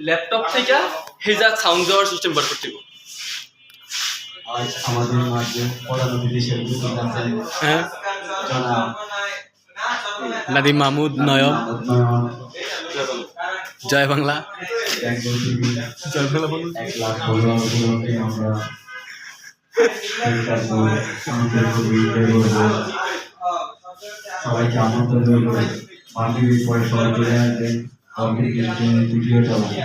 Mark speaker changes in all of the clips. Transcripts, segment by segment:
Speaker 1: Laptop থেকে হেজা sound দেওয়ার system বার করতে হবে।
Speaker 2: আজ আমাদের মাঝে প্রধান অতিথি হিসেবে উপস্থিত আছেন জনাব
Speaker 3: নাদিম মাহমুদ নয়ন। জয় বাংলা।
Speaker 2: জয় বাংলা বলুন। 1 লাখ ফলোয়ার উপলক্ষে আমরা সবাইকে আমন্ত্রণ রইল। মাগরিবের পরে সবাই চলে আসবেন কমিটির দ্বিতীয় তলায়।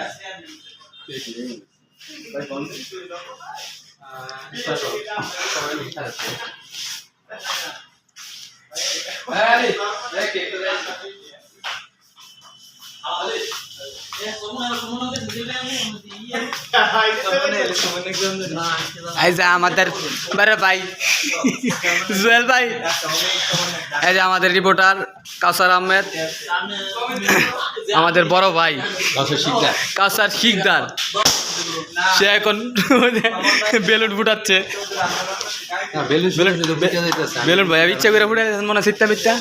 Speaker 3: আমাদের বড় ভাই জুয়েল ভাই, এই যে আমাদের রিপোর্টার কাউসার আহমেদ, আমাদের বড় ভাই কাউসার শিকদার, সে এখন বেলুন ফুটাচ্ছে। বেলুন ভাই ইচ্ছা করে ফুটে মনে চিত্তা মিথ্যা।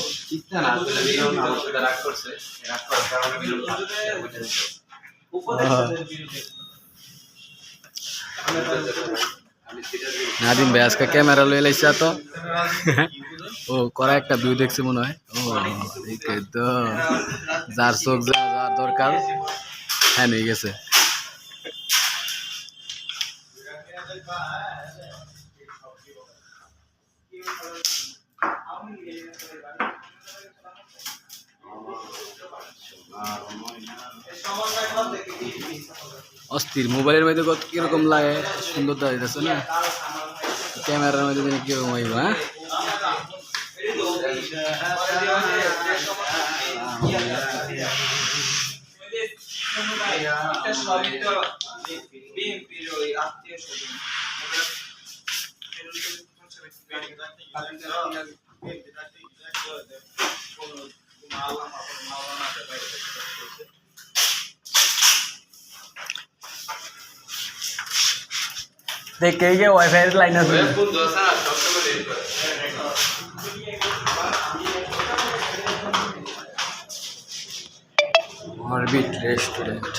Speaker 3: নাদিম ভাই আজকে ক্যামেরা লয়ে লাইছে তো ও করা একটা ভিউ দেখছে মনে হয়। ও এই তো যার চোখ যার দরকার হ্যাঁ নিয়ে গেছে। অস্থির মোবাইলের মধ্যে কত কিরকম লাগে, সুন্দর দেখাইতেছে না, ক্যামেরার মধ্যে কিরকম হইব। হ্যাঁ দেখে গিয়ে ওয়াইফাই লাইন আছে অরবিট রেস্টুরেন্ট।